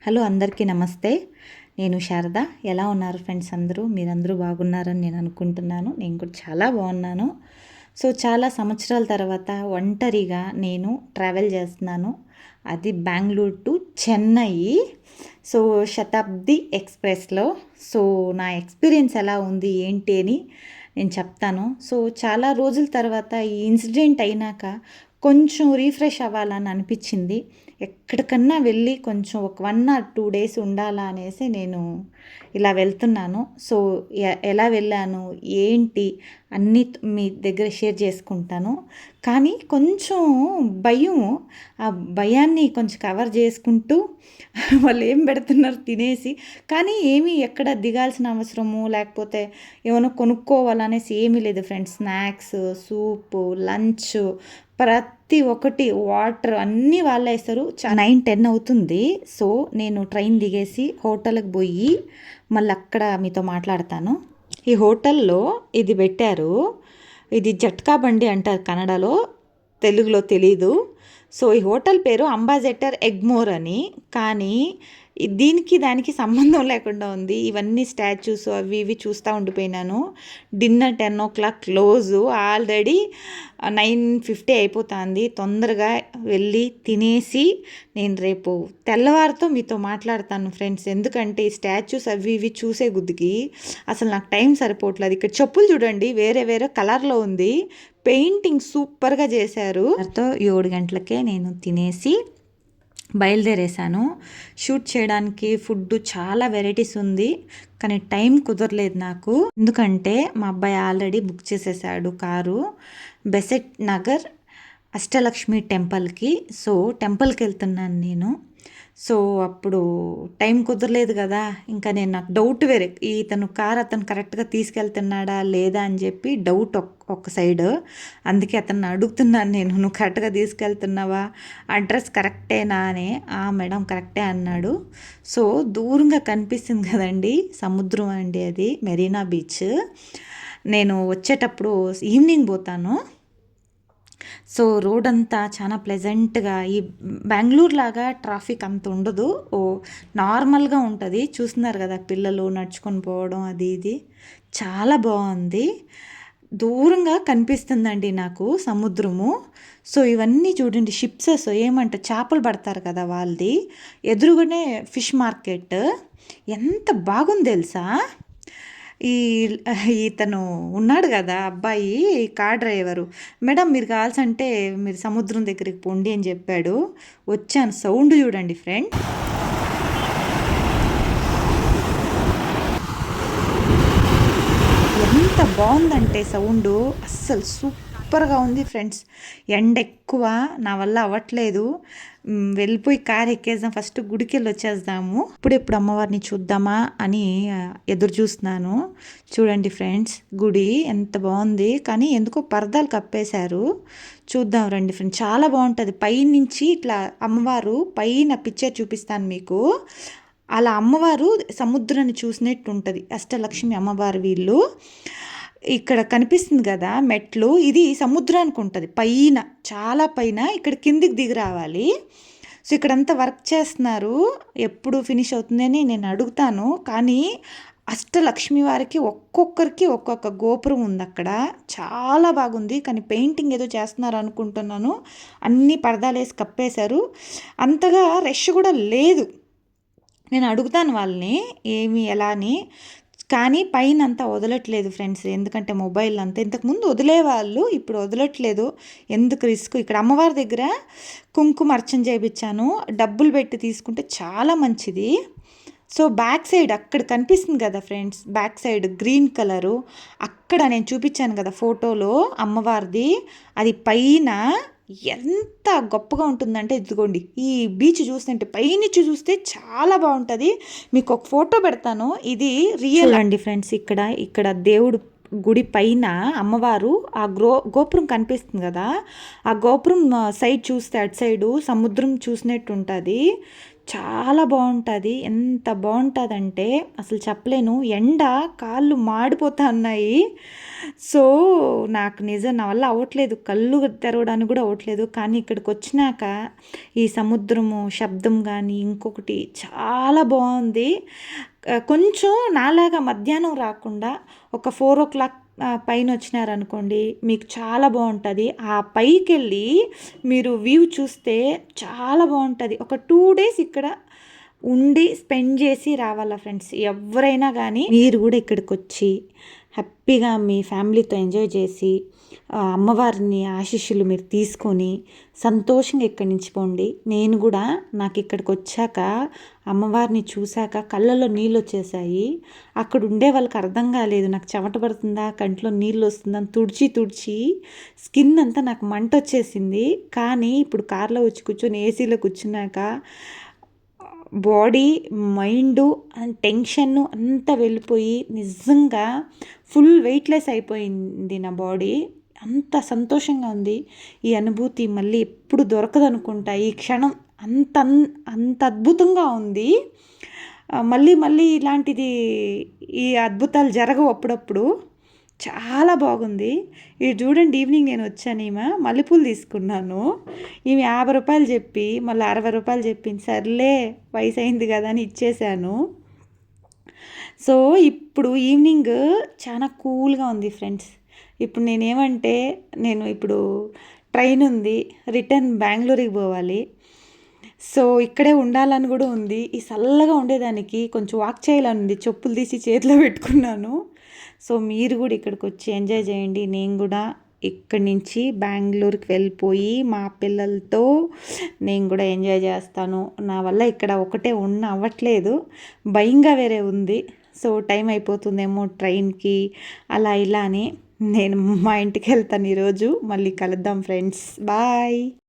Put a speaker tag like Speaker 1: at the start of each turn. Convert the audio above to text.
Speaker 1: Hello అందరికీ నమస్తే. నేను శారద. ఎలా ఉన్నారు ఫ్రెండ్స్ అందరూ? మీరందరూ బాగున్నారని నేను అనుకుంటున్నాను. నేను కూడా చాలా బాగున్నాను. చాలా సంవత్సరాల తర్వాత ఒంటరిగా నేను ట్రావెల్ చేస్తున్నాను. అది బెంగుళూరు టు చెన్నై. సో శతాబ్ది ఎక్స్‌ప్రెస్‌లో. నా ఎక్స్‌పీరియన్స్ ఎలా ఉంది ఏంటి అని నేను చెప్తాను. చాలా రోజుల తర్వాత ఈ ఇన్సిడెంట్ అయినాక కొంచెం రీఫ్రెష్ అవ్వాలని అనిపించింది. ఎక్కడికన్నా వెళ్ళి కొంచెం ఒక 1 ఆర్ 2 డేస్ ఉండాలా అనేసి నేను ఇలా వెళ్తున్నాను. ఎలా వెళ్ళాను, ఏంటి అన్నీ మీ దగ్గర షేర్ చేసుకుంటాను. కానీ కొంచెం భయం, ఆ భయాన్ని కొంచెం కవర్ చేసుకుంటూ వాళ్ళు ఏం పెడుతున్నారు తినేసి, కానీ ఏమీ ఎక్కడ దిగాల్సిన అవసరము లేకపోతే ఏమైనా కొనుక్కోవాలనేసి ఏమీ లేదు ఫ్రెండ్స్. స్నాక్స్, సూపు, లంచ్ ప్రతి ఒక్కటి, వాటర్ అన్నీ వాళ్ళే ఇస్తారు. 9-10 అవుతుంది. నేను ట్రైన్ దిగేసి హోటల్కి పోయి మళ్ళీ అక్కడ మీతో మాట్లాడతాను. ఈ హోటల్లో ఇది పెట్టారు. ఇది జట్కా బండి అంటారు కన్నడలో, తెలుగులో తెలీదు. ఈ హోటల్ పేరు అంబాసెడర్ ఎగ్మోర్ అని. కానీ దీనికి దానికి సంబంధం లేకుండా ఉంది. ఇవన్నీ స్టాచ్యూస్ అవి ఇవి చూస్తూ ఉండిపోయినాను. Dinner 10 o'clock close. ఆల్రెడీ 9:50 అయిపోతుంది. తొందరగా వెళ్ళి తినేసి నేను రేపు తెల్లవారితో మీతో మాట్లాడతాను ఫ్రెండ్స్. ఎందుకంటే ఈ స్టాచ్యూస్ అవి ఇవి చూసే గుద్దికి అసలు నాకు టైం సరిపోవట్లేదు. ఇక్కడ చెప్పులు చూడండి, వేరే వేరే కలర్లో ఉంది. పెయింటింగ్ సూపర్గా చేశారు. 7 గంటలకే నేను తినేసి బయలుదేరేసాను. షూట్ చేయడానికి ఫుడ్ చాలా వెరైటీస్ ఉంది, కానీ టైం కుదరలేదు నాకు. ఎందుకంటే మా అబ్బాయి ఆల్రెడీ బుక్ చేసేసాడు కారు బెసెట్ నగర్ అష్టలక్ష్మి టెంపుల్కి. టెంపుల్కి వెళ్తున్నాను నేను. అప్పుడు టైం కుదరలేదు కదా. ఇంకా నాకు డౌట్ వేరే, ఇతను కార్ అతను కరెక్ట్గా తీసుకెళ్తున్నాడా లేదా అని చెప్పి డౌట్ ఒక సైడ్. అందుకే అతన్ని అడుగుతున్నాను నేను, నువ్వు కరెక్ట్గా తీసుకెళ్తున్నావా, అడ్రస్ కరెక్టేనా అని. మేడం కరెక్టే అన్నాడు. దూరంగా కనిపిస్తుంది కదండి సముద్రం అండి, అది మెరీనా బీచ్. నేను వచ్చేటప్పుడు ఈవినింగ్ పోతాను. రోడ్ అంతా చాలా ప్లెజెంట్గా, ఈ బెంగళూరు లాగా ట్రాఫిక్ అంత ఉండదు. నార్మల్గా ఉంటుంది. చూస్తున్నారు కదా పిల్లలు నడుచుకొని పోవడం అది ఇది చాలా బాగుంది. దూరంగా కనిపిస్తుందండి నాకు సముద్రము. ఇవన్నీ చూడండి, షిప్సెస్ ఏమంటే చేపలు పడతారు కదా వాళ్ళది. ఎదురుగానే ఫిష్ మార్కెట్. ఎంత బాగుంది తెలుసా. ఇతను ఉన్నాడు కదా అబ్బాయి, కార్ డ్రైవరు, మేడం మీరు కావాల్సంటే మీరు సముద్రం దగ్గరికి పోండి అని చెప్పాడు. వచ్చాను. సౌండ్ చూడండి ఫ్రెండ్, ఎంత బాగుందంటే సౌండ్ అస్సలు సూపర్గా ఉంది ఫ్రెండ్స్. ఎండ ఎక్కువ, నా వల్ల అవ్వట్లేదు. వెళ్ళిపోయి కార్ ఎక్కేద్దాం, ఫస్ట్ గుడికి వెళ్ళి వచ్చేద్దాము, ఇప్పుడు అమ్మవారిని చూద్దామా అని ఎదురు చూస్తున్నాను. చూడండి ఫ్రెండ్స్, గుడి ఎంత బాగుంది, కానీ ఎందుకో పరదాలు కప్పేశారు. చూద్దాం రండి ఫ్రెండ్స్, చాలా బాగుంటుంది. పైనుంచి ఇట్లా అమ్మవారు పైన పిక్చర్ చూపిస్తాను మీకు. అలా అమ్మవారు సముద్రాన్ని చూసినట్టు ఉంటుంది. అష్టలక్ష్మి అమ్మవారు వీళ్ళు. ఇక్కడ కనిపిస్తుంది కదా మెట్లు, ఇది సముద్రానికి ఉంటుంది పైన, చాలా పైన. ఇక్కడ కిందికి దిగి రావాలి. ఇక్కడంతా వర్క్ చేస్తున్నారు, ఎప్పుడు ఫినిష్ అవుతుందని నేను అడుగుతాను. కానీ అష్టలక్ష్మి వారికి ఒక్కొక్కరికి ఒక్కొక్క గోపురం ఉంది అక్కడ, చాలా బాగుంది. కానీ పెయింటింగ్ ఏదో చేస్తున్నారు అనుకుంటున్నాను. అన్ని పరదాలు వేసి కప్పేశారు. అంతగా రష్ కూడా లేదు. నేను అడుగుతాను వాళ్ళని ఏమి ఎలా అని. కానీ పైన అంతా వదలట్లేదు ఫ్రెండ్స్, ఎందుకంటే మొబైల్ అంతా ఇంతకుముందు వదిలేవాళ్ళు, ఇప్పుడు వదలట్లేదు. ఎందుకు రిస్క్. ఇక్కడ అమ్మవారి దగ్గర కుంకుమ అర్చన చేయించాను, డబ్బులు పెట్టి తీసుకుంటే చాలా మంచిది. బ్యాక్ సైడ్ అక్కడ కనిపిస్తుంది కదా friends, back side green colour, అక్కడ నేను చూపించాను కదా ఫోటోలో అమ్మవారిది, అది పైన ఎంత గొప్పగా ఉంటుందంటే, ఇదిగోండి ఈ బీచ్ చూస్తుంటే పైనుంచి చూస్తే చాలా బాగుంటుంది. మీకు ఒక ఫోటో పెడతాను, ఇది రియల్ అండి ఫ్రెండ్స్. ఇక్కడ దేవుడు గుడి పైన అమ్మవారు, ఆ గోపురం కనిపిస్తుంది కదా, ఆ గోపురం సైడ్ చూస్తే అటు సైడు సముద్రం చూసినట్టు ఉంటుంది. చాలా బాగుంటుంది. ఎంత బాగుంటుందంటే అసలు చెప్పలేను. ఎండ కాళ్ళు మాడిపోతా ఉన్నాయి. సో నాకు నిజం నా వల్ల అవ్వట్లేదు, కళ్ళు తెరవడానికి కూడా అవ్వట్లేదు. కానీ ఇక్కడికి వచ్చినాక ఈ సముద్రము శబ్దం కానీ ఇంకొకటి చాలా బాగుంది. కొంచెం నాలాగా మధ్యాహ్నం రాకుండా ఒక 4:00 పైన వచ్చినారనుకోండి, మీకు చాలా బాగుంటుంది. ఆ పైకెళ్ళి మీరు వ్యూ చూస్తే చాలా బాగుంటుంది. ఒక 2 డేస్ ఇక్కడ ఉండి స్పెండ్ చేసి రావాలా ఫ్రెండ్స్ ఎవరైనా కానీ. మీరు కూడా ఇక్కడికి వచ్చి హ్యాపీగా మీ ఫ్యామిలీతో ఎంజాయ్ చేసి అమ్మవారిని ఆశీస్సులు మీరు తీసుకొని సంతోషంగా ఇక్కడి నుంచి పోండి. నేను కూడా నాకు ఇక్కడికి వచ్చాక అమ్మవారిని చూశాక కళ్ళలో నీళ్ళు వచ్చేసాయి. అక్కడ ఉండే వాళ్ళకి అర్థం కాలేదు నాకు చెమట పడుతుందా కంట్లో నీళ్ళు వస్తుందా అని తుడిచి స్కిన్ అంతా నాకు మంట వచ్చేసింది. కానీ ఇప్పుడు కార్లో వచ్చి కూర్చొని ఏసీలో కూర్చున్నాక బాడీ మైండు అండ్ టెన్షన్ అంతా వెళ్ళిపోయి నిజంగా ఫుల్ వెయిట్లెస్ అయిపోయింది నా బాడీ. అంత సంతోషంగా ఉంది. ఈ అనుభూతి మళ్ళీ ఎప్పుడు దొరకదు అనుకుంటా. ఈ క్షణం అంత అంత అద్భుతంగా ఉంది. మళ్ళీ ఇలాంటిది ఈ అద్భుతాలు జరగవు అప్పుడప్పుడు. చాలా బాగుంది. ఇది చూడండి, ఈవినింగ్ నేను వచ్చాను, ఈమె మల్లెపూలు తీసుకున్నాను. ఈమె 50 రూపాయలు చెప్పి మళ్ళీ 60 రూపాయలు చెప్పింది. సర్లే వయసు అయింది కదా అని ఇచ్చేసాను. సో ఇప్పుడు ఈవినింగ్ చాలా కూల్గా ఉంది ఫ్రెండ్స్. ఇప్పుడు నేను ఇప్పుడు ట్రైన్ ఉంది, రిటర్న్ బెంగళూరుకి పోవాలి. సో ఇక్కడే ఉండాలని కూడా ఉంది. ఈ చల్లగా ఉండేదానికి కొంచెం వాక్ చేయాలని ఉంది. చెప్పులు తీసి చేతిలో పెట్టుకున్నాను. సో మీరు కూడా ఇక్కడికి వచ్చి ఎంజాయ్ చేయండి. నేను కూడా ఇక్కడి నుంచి బెంగళూరుకి వెళ్ళిపోయి మా పిల్లలతో నేను కూడా ఎంజాయ్ చేస్తాను. నా వల్ల ఇక్కడ ఒకటే అవ్వట్లేదు, భయంగా వేరే ఉంది. సో టైం అయిపోతుందేమో ట్రైన్కి అలా ఇలా అని నేను మా ఇంటికి వెళ్తాను ఈరోజు. మళ్ళీ కలుద్దాం ఫ్రెండ్స్, బాయ్.